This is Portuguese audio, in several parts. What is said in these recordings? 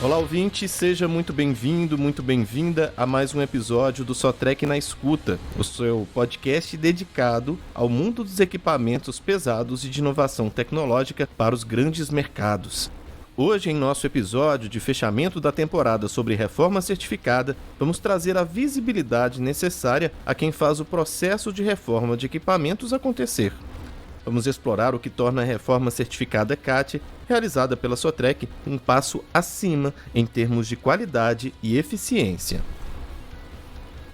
Olá, ouvinte, seja muito bem-vindo, muito bem-vinda a mais um episódio do Sotrec na Escuta, o seu podcast dedicado ao mundo dos equipamentos pesados e de inovação tecnológica para os grandes mercados. Hoje, em nosso episódio de fechamento da temporada sobre reforma certificada, vamos trazer a visibilidade necessária a quem faz o processo de reforma de equipamentos acontecer. Vamos explorar o que torna a reforma certificada CAT, realizada pela Sotrec, um passo acima em termos de qualidade e eficiência.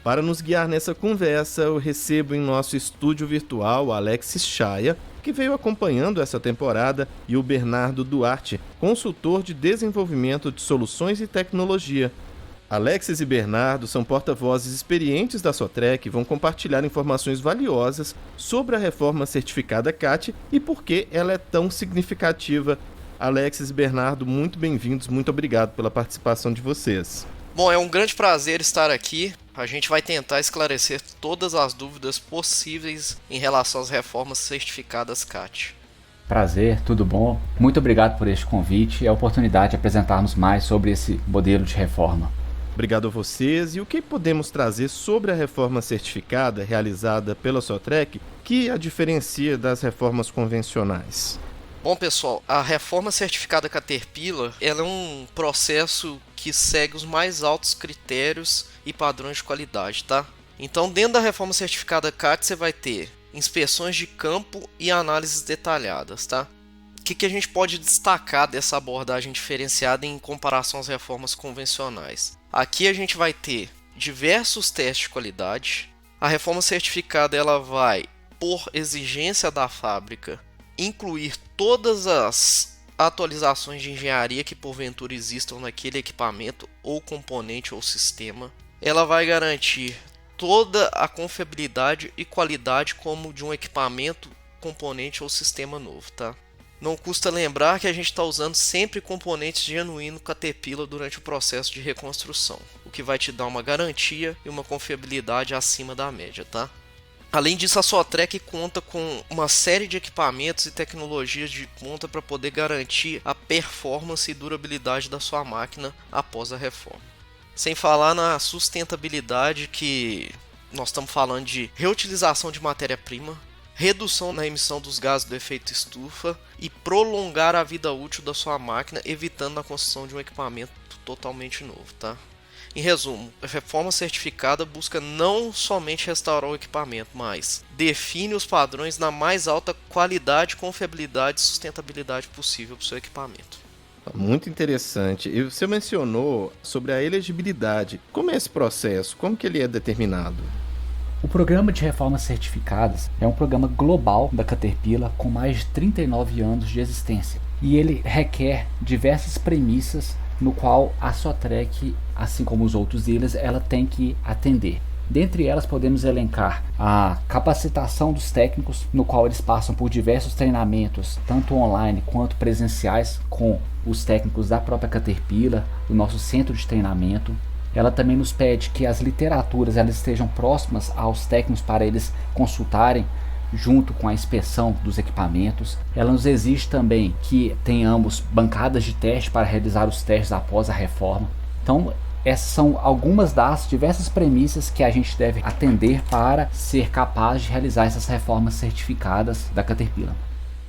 Para nos guiar nessa conversa, eu recebo em nosso estúdio virtual Alexis Chaia, que veio acompanhando essa temporada, e o Bernardo Duarte, consultor de desenvolvimento de soluções e tecnologia. Alexis e Bernardo são porta-vozes experientes da Sotrec e vão compartilhar informações valiosas sobre a reforma certificada CAT e por que ela é tão significativa. Alexis e Bernardo, muito bem-vindos, muito obrigado pela participação de vocês. Bom, é um grande prazer estar aqui. A gente vai tentar esclarecer todas as dúvidas possíveis em relação às reformas certificadas CAT. Prazer, tudo bom? Muito obrigado por este convite e a oportunidade de apresentarmos mais sobre esse modelo de reforma. Obrigado a vocês. E o que podemos trazer sobre a reforma certificada realizada pela Sotrec que a diferencia das reformas convencionais? Bom, pessoal, a reforma certificada Caterpillar ela é um processo que segue os mais altos critérios e padrões de qualidade, tá? Então, dentro da reforma certificada CAT, você vai ter inspeções de campo e análises detalhadas, tá? O que a gente pode destacar dessa abordagem diferenciada em comparação às reformas convencionais? Aqui a gente vai ter diversos testes de qualidade. A reforma certificada ela vai, por exigência da fábrica, incluir todas as atualizações de engenharia que porventura existam naquele equipamento ou componente ou sistema. Ela vai garantir toda a confiabilidade e qualidade como de um equipamento, componente ou sistema novo, tá? Não custa lembrar que a gente está usando sempre componentes genuínos Caterpillar durante o processo de reconstrução, o que vai te dar uma garantia e uma confiabilidade acima da média, tá? Além disso, a Sotrec conta com uma série de equipamentos e tecnologias de ponta para poder garantir a performance e durabilidade da sua máquina após a reforma. Sem falar na sustentabilidade, que nós estamos falando de reutilização de matéria-prima, redução na emissão dos gases do efeito estufa e prolongar a vida útil da sua máquina, evitando a construção de um equipamento totalmente novo, tá? Em resumo, a reforma certificada busca não somente restaurar o equipamento, mas define os padrões na mais alta qualidade, confiabilidade e sustentabilidade possível para o seu equipamento. Muito interessante. E você mencionou sobre a elegibilidade. Como é esse processo? Como que ele é determinado? O Programa de Reformas Certificadas é um programa global da Caterpillar com mais de 39 anos de existência. E ele requer diversas premissas no qual a Sotrec, assim como os outros deles, ela tem que atender. Dentre elas podemos elencar a capacitação dos técnicos, no qual eles passam por diversos treinamentos, tanto online quanto presenciais, com os técnicos da própria Caterpillar, do nosso centro de treinamento. Ela também nos pede que as literaturas elas estejam próximas aos técnicos para eles consultarem junto com a inspeção dos equipamentos. Ela nos exige também que tenhamos bancadas de teste para realizar os testes após a reforma. Então, essas são algumas das diversas premissas que a gente deve atender para ser capaz de realizar essas reformas certificadas da Caterpillar.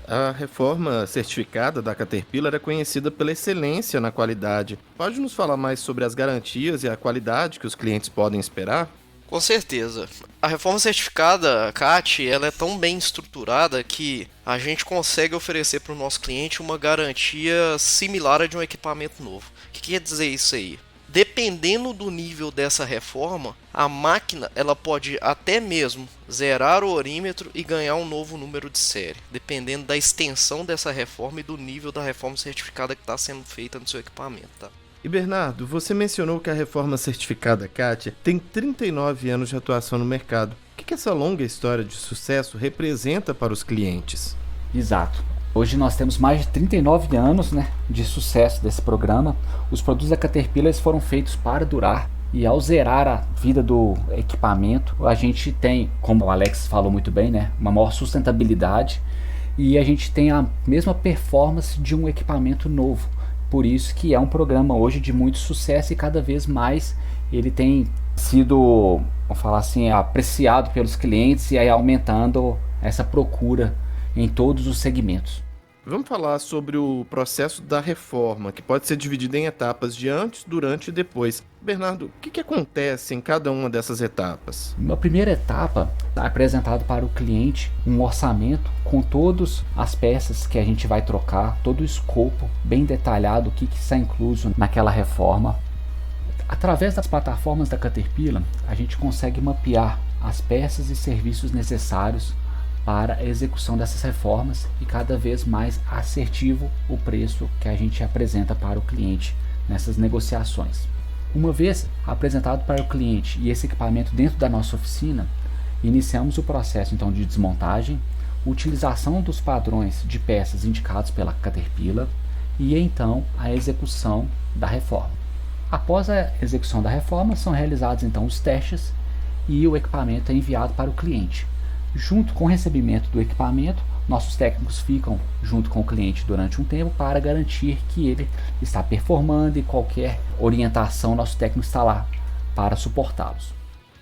A reforma certificada da Caterpillar é conhecida pela excelência na qualidade. Pode nos falar mais sobre as garantias e a qualidade que os clientes podem esperar? Com certeza. A reforma certificada CAT ela é tão bem estruturada que a gente consegue oferecer para o nosso cliente uma garantia similar a de um equipamento novo. O que quer dizer isso aí? Dependendo do nível dessa reforma, a máquina ela pode até mesmo zerar o orímetro e ganhar um novo número de série, dependendo da extensão dessa reforma e do nível da reforma certificada que está sendo feita no seu equipamento. Tá? E Bernardo, você mencionou que a reforma certificada CAT tem 39 anos de atuação no mercado. O que essa longa história de sucesso representa para os clientes? Exato. Hoje nós temos mais de 39 anos, de sucesso desse programa. Os produtos da Caterpillar foram feitos para durar e ao zerar a vida do equipamento, a gente tem, como o Alex falou muito bem, uma maior sustentabilidade e a gente tem a mesma performance de um equipamento novo. Por isso que é um programa hoje de muito sucesso e cada vez mais ele tem sido, vamos falar assim, apreciado pelos clientes e aí aumentando essa procura em todos os segmentos. Vamos falar sobre o processo da reforma, que pode ser dividido em etapas de antes, durante e depois. Bernardo, o que acontece em cada uma dessas etapas? Na primeira etapa, é apresentado para o cliente um orçamento com todas as peças que a gente vai trocar, todo o escopo bem detalhado, o que está incluso naquela reforma. Através das plataformas da Caterpillar, a gente consegue mapear as peças e serviços necessários para a execução dessas reformas e cada vez mais assertivo o preço que a gente apresenta para o cliente nessas negociações. Uma vez apresentado para o cliente e esse equipamento dentro da nossa oficina, iniciamos o processo então de desmontagem, utilização dos padrões de peças indicados pela Caterpillar e então a execução da reforma. Após a execução da reforma, são realizados então os testes e o equipamento é enviado para o cliente. Junto com o recebimento do equipamento, nossos técnicos ficam junto com o cliente durante um tempo para garantir que ele está performando e qualquer orientação nosso técnico está lá para suportá-los.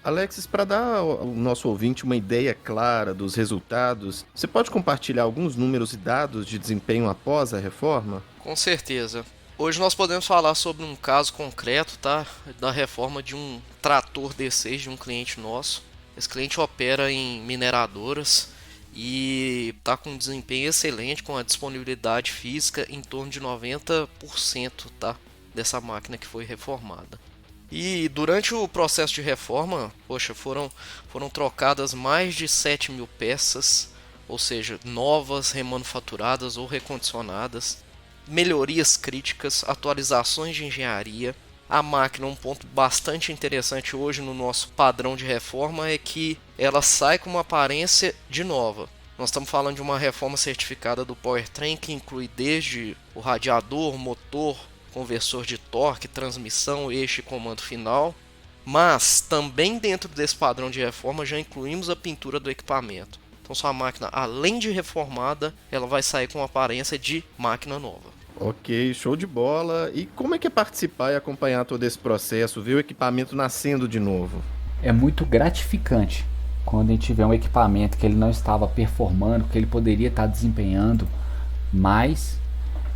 Alexis, para dar ao nosso ouvinte uma ideia clara dos resultados, você pode compartilhar alguns números e dados de desempenho após a reforma? Com certeza. Hoje nós podemos falar sobre um caso concreto, tá? Da reforma de um trator D6 de um cliente nosso. Esse cliente opera em mineradoras e está com um desempenho excelente, com a disponibilidade física em torno de 90%, tá? Dessa máquina que foi reformada. E durante o processo de reforma, foram trocadas mais de 7.000 peças, ou seja, novas, remanufaturadas ou recondicionadas, melhorias críticas, atualizações de engenharia. A máquina, um ponto bastante interessante hoje no nosso padrão de reforma é que ela sai com uma aparência de nova. Nós estamos falando de uma reforma certificada do Powertrain que inclui desde o radiador, motor, conversor de torque, transmissão, eixo e comando final. Mas também dentro desse padrão de reforma já incluímos a pintura do equipamento. Então sua máquina, além de reformada, ela vai sair com uma aparência de máquina nova. Ok, show de bola. E como é que é participar e acompanhar todo esse processo, ver o equipamento nascendo de novo? É muito gratificante quando a gente vê um equipamento que ele não estava performando, que ele poderia estar desempenhando mais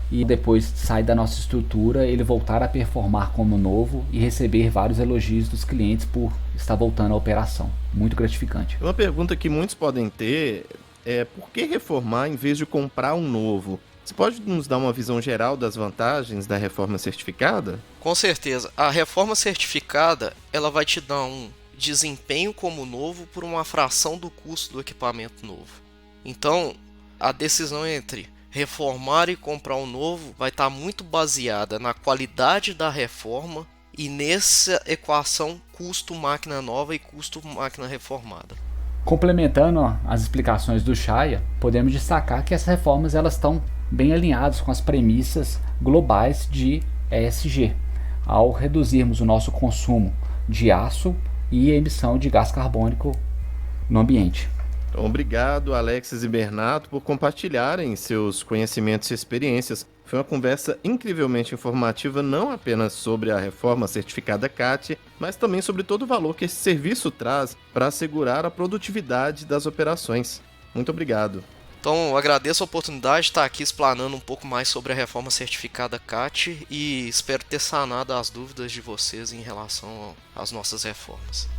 e depois sai da nossa estrutura, ele voltar a performar como novo e receber vários elogios dos clientes por estar voltando à operação. Muito gratificante. Uma pergunta que muitos podem ter é por que reformar em vez de comprar um novo? Você pode nos dar uma visão geral das vantagens da reforma certificada? Com certeza. A reforma certificada ela vai te dar um desempenho como novo por uma fração do custo do equipamento novo. Então, a decisão entre reformar e comprar um novo vai estar muito baseada na qualidade da reforma e nessa equação custo máquina nova e custo máquina reformada. Complementando as explicações do Chaya, podemos destacar que essas reformas elas estão bem alinhados com as premissas globais de ESG, ao reduzirmos o nosso consumo de aço e a emissão de gás carbônico no ambiente. Então, obrigado, Alexis e Bernardo, por compartilharem seus conhecimentos e experiências. Foi uma conversa incrivelmente informativa, não apenas sobre a reforma certificada CAT, mas também sobre todo o valor que esse serviço traz para assegurar a produtividade das operações. Muito obrigado. Então, agradeço a oportunidade de estar aqui explanando um pouco mais sobre a reforma certificada CAT e espero ter sanado as dúvidas de vocês em relação às nossas reformas.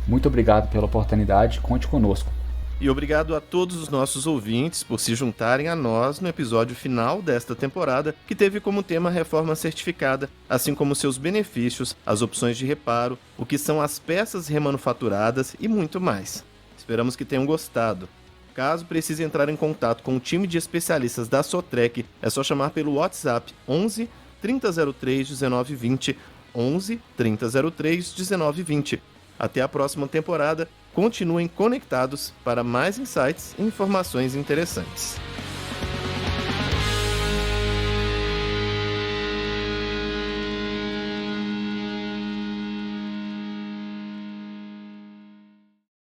Muito obrigado pela oportunidade, conte conosco. E obrigado a todos os nossos ouvintes por se juntarem a nós no episódio final desta temporada, que teve como tema a reforma certificada, assim como seus benefícios, as opções de reparo, o que são as peças remanufaturadas e muito mais. Esperamos que tenham gostado. Caso precise entrar em contato com o time de especialistas da Sotrec, é só chamar pelo WhatsApp 11 3003 1920, 11 3003 1920. Até a próxima temporada, continuem conectados para mais insights e informações interessantes.